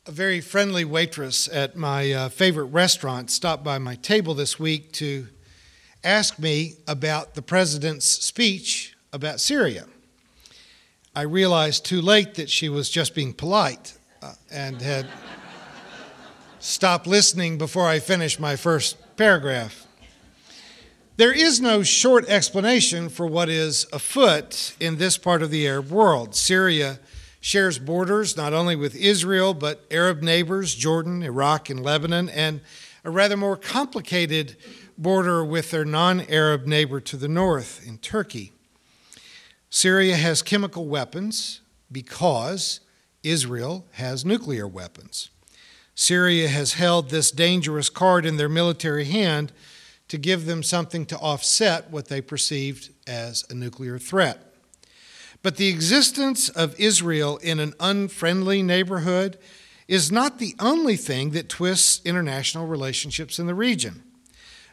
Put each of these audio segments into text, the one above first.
A very friendly waitress at my favorite restaurant stopped by my table this week to ask me about the president's speech about Syria. I realized too late that she was just being polite and had stopped listening before I finished my first paragraph. There is no short explanation for what is afoot in this part of the Arab world. Syria shares borders not only with Israel, but Arab neighbors, Jordan, Iraq, and Lebanon, and a rather more complicated border with their non-Arab neighbor to the north in Turkey. Syria has chemical weapons because Israel has nuclear weapons. Syria has held this dangerous card in their military hand to give them something to offset what they perceived as a nuclear threat. But the existence of Israel in an unfriendly neighborhood is not the only thing that twists international relationships in the region.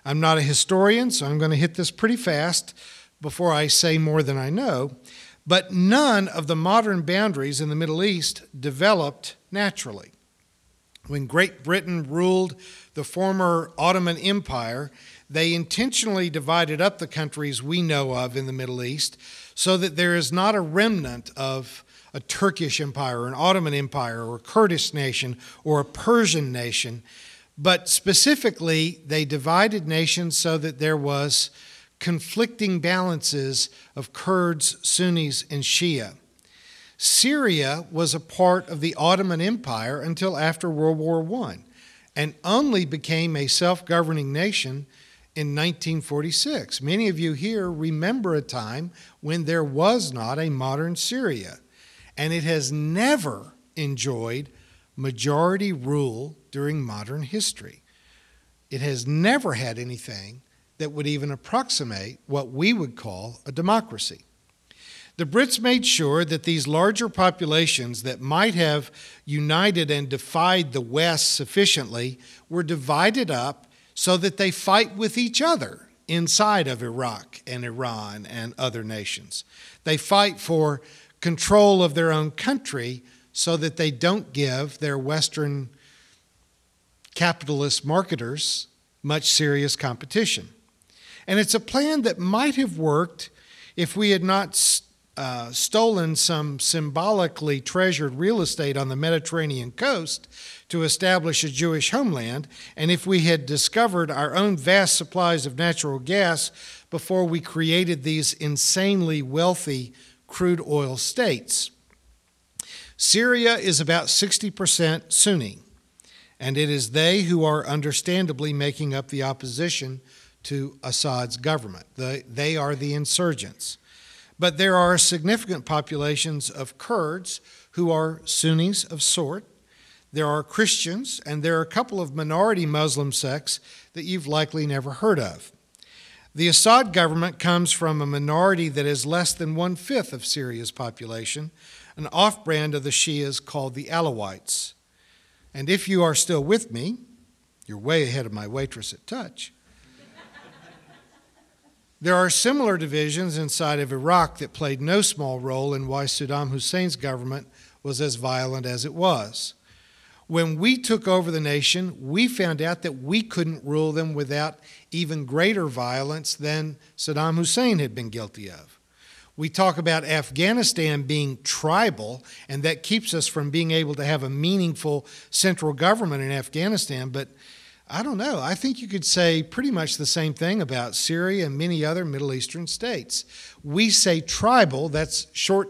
I'm not a historian, so I'm going to hit this pretty fast before I say more than I know, but none of the modern boundaries in the Middle East developed naturally. When Great Britain ruled the former Ottoman Empire, they intentionally divided up the countries we know of in the Middle East so that there is not a remnant of a Turkish empire, an Ottoman empire, or a Kurdish nation, or a Persian nation. But specifically, they divided nations so that there was conflicting balances of Kurds, Sunnis, and Shia. Syria was a part of the Ottoman Empire until after World War I, and only became a self-governing nation in 1946. Many of you here remember a time when there was not a modern Syria, and it has never enjoyed majority rule during modern history. It has never had anything that would even approximate what we would call a democracy. The Brits made sure that these larger populations that might have united and defied the West sufficiently were divided up so that they fight with each other inside of Iraq and Iran and other nations. They fight for control of their own country so that they don't give their Western capitalist marketers much serious competition. And it's a plan that might have worked if we had not stolen some symbolically treasured real estate on the Mediterranean coast to establish a Jewish homeland, and if we had discovered our own vast supplies of natural gas before we created these insanely wealthy crude oil states. Syria is about 60% Sunni, and it is they who are understandably making up the opposition to Assad's government. They are the insurgents. But there are significant populations of Kurds who are Sunnis of sort. There are Christians, and there are a couple of minority Muslim sects that you've likely never heard of. The Assad government comes from a minority that is less than 1/5 of Syria's population, an off-brand of the Shias called the Alawites. And if you are still with me, you're way ahead of my waitress at Touch. There are similar divisions inside of Iraq that played no small role in why Saddam Hussein's government was as violent as it was. When we took over the nation, we found out that we couldn't rule them without even greater violence than Saddam Hussein had been guilty of. We talk about Afghanistan being tribal, and that keeps us from being able to have a meaningful central government in Afghanistan, but I don't know. I think you could say pretty much the same thing about Syria and many other Middle Eastern states. We say tribal, that's short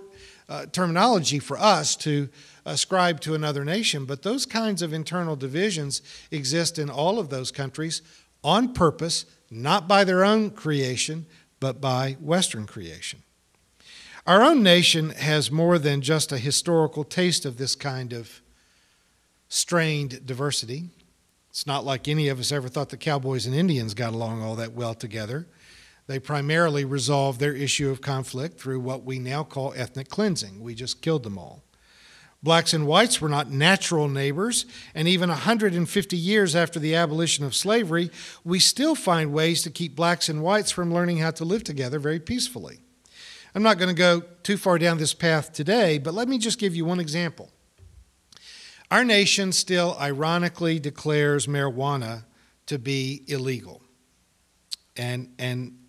terminology for us to ascribe to another nation, but those kinds of internal divisions exist in all of those countries on purpose, not by their own creation, but by Western creation. Our own nation has more than just a historical taste of this kind of strained diversity. It's not like any of us ever thought the cowboys and Indians got along all that well together. They primarily resolved their issue of conflict through what we now call ethnic cleansing. We just killed them all. Blacks and whites were not natural neighbors, and even 150 years after the abolition of slavery, we still find ways to keep blacks and whites from learning how to live together very peacefully. I'm not going to go too far down this path today, but let me just give you one example. Our nation still ironically declares marijuana to be illegal. And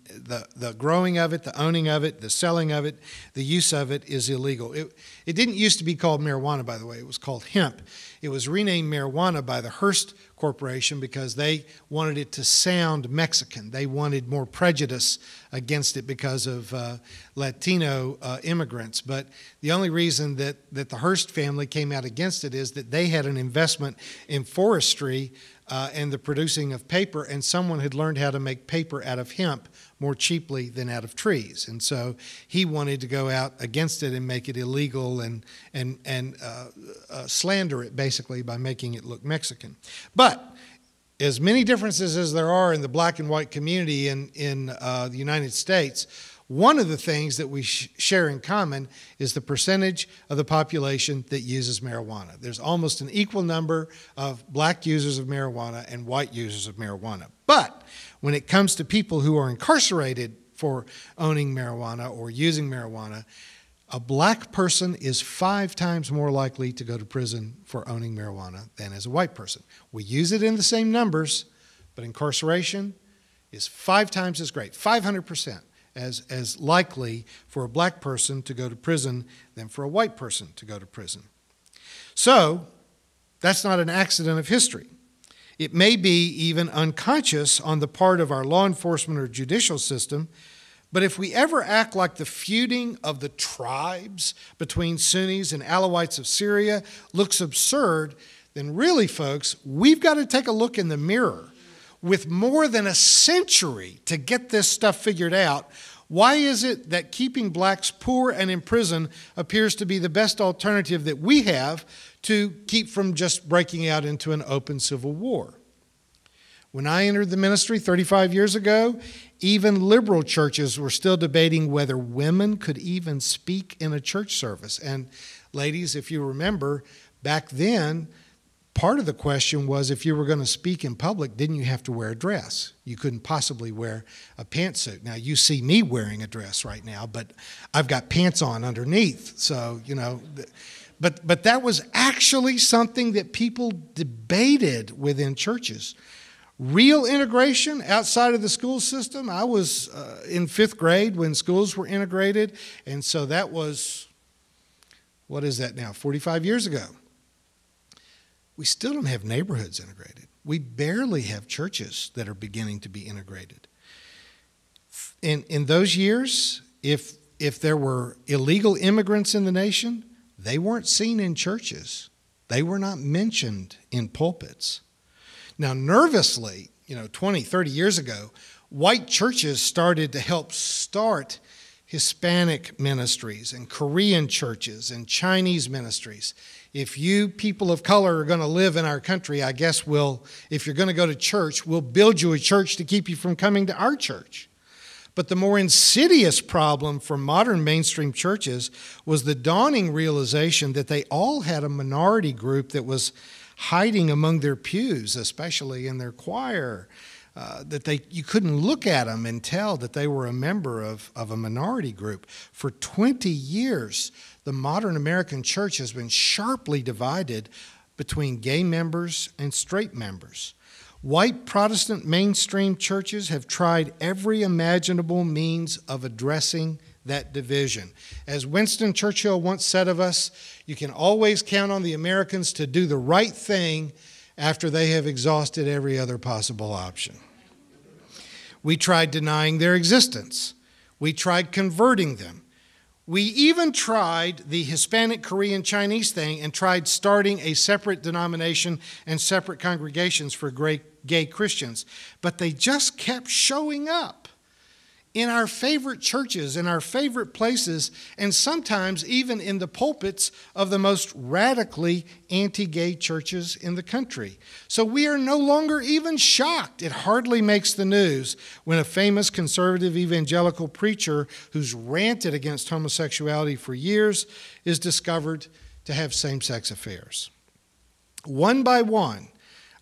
the growing of it, the owning of it, the selling of it, the use of it is illegal. It didn't used to be called marijuana, by the way. It was called hemp. It was renamed marijuana by the Hearst Corporation because they wanted it to sound Mexican. They wanted more prejudice against it because of Latino immigrants. But the only reason that the Hearst family came out against it is that they had an investment in forestry and the producing of paper, and someone had learned how to make paper out of hemp more cheaply than out of trees. And so he wanted to go out against it and make it illegal and slander it basically by making it look Mexican. But as many differences as there are in the black and white community in the United States, one of the things that we share in common is the percentage of the population that uses marijuana. There's almost an equal number of black users of marijuana and white users of marijuana. But when it comes to people who are incarcerated for owning marijuana or using marijuana, a black person is 5 times more likely to go to prison for owning marijuana than as a white person. We use it in the same numbers, but incarceration is 5 times as great, 500%. As likely for a black person to go to prison than for a white person to go to prison. So that's not an accident of history. It may be even unconscious on the part of our law enforcement or judicial system, but if we ever act like the feuding of the tribes between Sunnis and Alawites of Syria looks absurd, then really, folks, we've got to take a look in the mirror. With more than a century to get this stuff figured out, why is it that keeping blacks poor and in prison appears to be the best alternative that we have to keep from just breaking out into an open civil war? When I entered the ministry 35 years ago, even liberal churches were still debating whether women could even speak in a church service. And ladies, if you remember, back then, part of the question was if you were going to speak in public, didn't you have to wear a dress? You couldn't possibly wear a pantsuit. Now, you see me wearing a dress right now, but I've got pants on underneath. So, you know, but that was actually something that people debated within churches. Real integration outside of the school system. I was in 5th grade when schools were integrated, and so that was, what is that now, 45 years ago. We still don't have neighborhoods integrated. We barely have churches that are beginning to be integrated. In those years, if there were illegal immigrants in the nation, they weren't seen in churches. They were not mentioned in pulpits. Now, nervously, 20, 30 years ago, white churches started to help start Hispanic ministries and Korean churches and Chinese ministries. If you people of color are going to live in our country, I guess if you're going to go to church, we'll build you a church to keep you from coming to our church. But the more insidious problem for modern mainstream churches was the dawning realization that they all had a minority group that was hiding among their pews, especially in their choir, you couldn't look at them and tell that they were a member of a minority group. For 20 years, the modern American church has been sharply divided between gay members and straight members. White Protestant mainstream churches have tried every imaginable means of addressing that division. As Winston Churchill once said of us, you can always count on the Americans to do the right thing after they have exhausted every other possible option. We tried denying their existence. We tried converting them. We even tried the Hispanic, Korean, Chinese thing and tried starting a separate denomination and separate congregations for gay Christians. But they just kept showing up in our favorite churches, in our favorite places, and sometimes even in the pulpits of the most radically anti-gay churches in the country. So we are no longer even shocked. It hardly makes the news when a famous conservative evangelical preacher who's ranted against homosexuality for years is discovered to have same-sex affairs. One by one,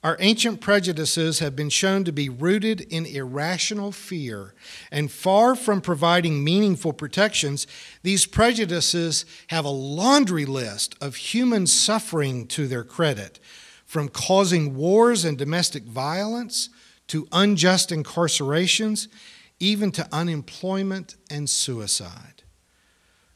Our ancient prejudices have been shown to be rooted in irrational fear, and far from providing meaningful protections, these prejudices have a laundry list of human suffering to their credit, from causing wars and domestic violence to unjust incarcerations, even to unemployment and suicide.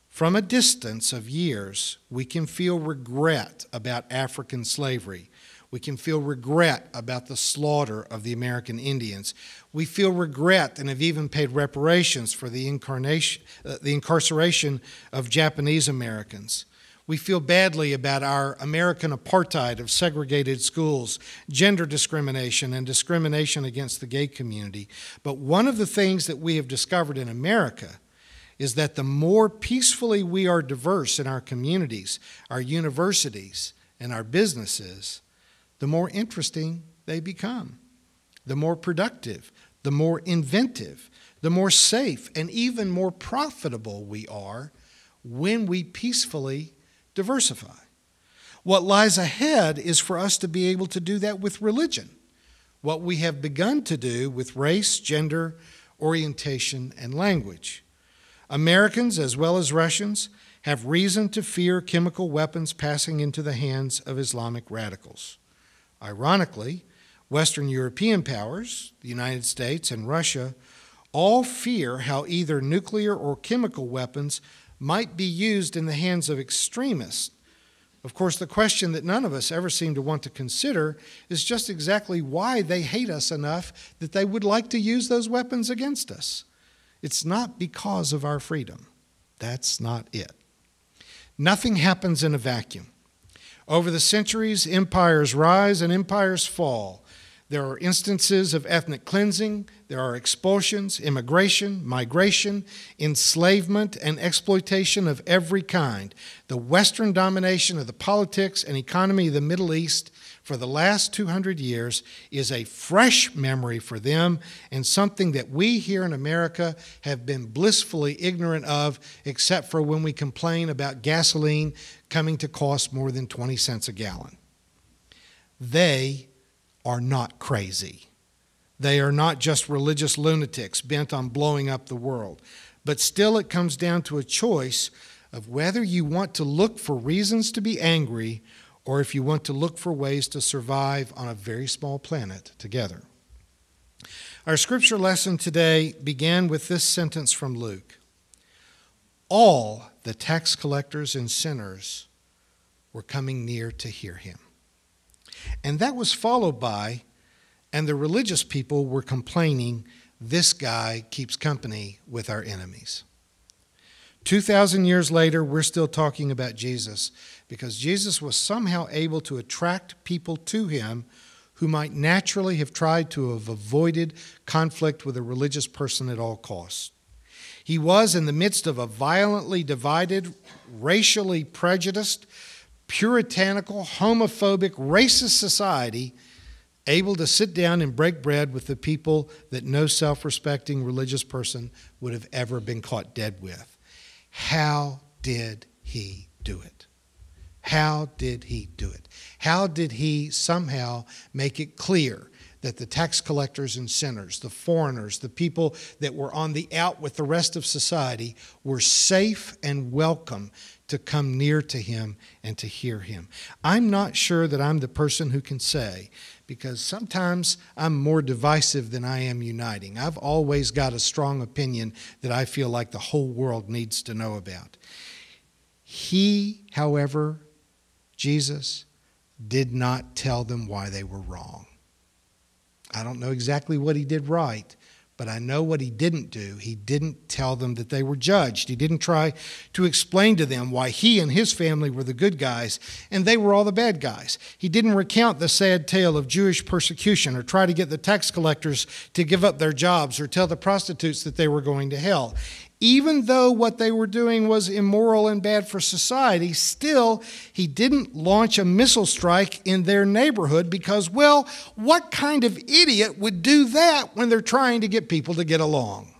From a distance of years, we can feel regret about African slavery. We can feel regret about the slaughter of the American Indians. We feel regret and have even paid reparations for the incarceration of Japanese Americans. We feel badly about our American apartheid of segregated schools, gender discrimination, and discrimination against the gay community. But one of the things that we have discovered in America is that the more peacefully we are diverse in our communities, our universities, and our businesses, the more interesting they become, the more productive, the more inventive, the more safe, and even more profitable we are when we peacefully diversify. What lies ahead is for us to be able to do that with religion, what we have begun to do with race, gender, orientation, and language. Americans, as well as Russians, have reason to fear chemical weapons passing into the hands of Islamic radicals. Ironically, Western European powers, the United States and Russia, all fear how either nuclear or chemical weapons might be used in the hands of extremists. Of course, the question that none of us ever seem to want to consider is just exactly why they hate us enough that they would like to use those weapons against us. It's not because of our freedom. That's not it. Nothing happens in a vacuum. Over the centuries, empires rise and empires fall. There are instances of ethnic cleansing, there are expulsions, immigration, migration, enslavement, and exploitation of every kind. The Western domination of the politics and economy of the Middle East for the last 200 years is a fresh memory for them and something that we here in America have been blissfully ignorant of, except for when we complain about gasoline coming to cost more than 20 cents a gallon. They are not crazy. They are not just religious lunatics bent on blowing up the world. But still it comes down to a choice of whether you want to look for reasons to be angry or if you want to look for ways to survive on a very small planet together. Our scripture lesson today began with this sentence from Luke. All the tax collectors and sinners were coming near to hear him. And that was followed by, and the religious people were complaining, this guy keeps company with our enemies. 2,000 years later, we're still talking about Jesus because Jesus was somehow able to attract people to him who might naturally have tried to have avoided conflict with a religious person at all costs. He was in the midst of a violently divided, racially prejudiced, puritanical, homophobic, racist society, able to sit down and break bread with the people that no self-respecting religious person would have ever been caught dead with. How did he do it? How did he do it? How did he somehow make it clear that the tax collectors and sinners, the foreigners, the people that were on the out with the rest of society were safe and welcome to come near to him and to hear him? I'm not sure that I'm the person who can say, because sometimes I'm more divisive than I am uniting. I've always got a strong opinion that I feel like the whole world needs to know about. He, however, Jesus, did not tell them why they were wrong. I don't know exactly what he did right, but I know what he didn't do. He didn't tell them that they were judged. He didn't try to explain to them why he and his family were the good guys and they were all the bad guys. He didn't recount the sad tale of Jewish persecution or try to get the tax collectors to give up their jobs or tell the prostitutes that they were going to hell. Even though what they were doing was immoral and bad for society, still, he didn't launch a missile strike in their neighborhood because, well, what kind of idiot would do that when they're trying to get people to get along?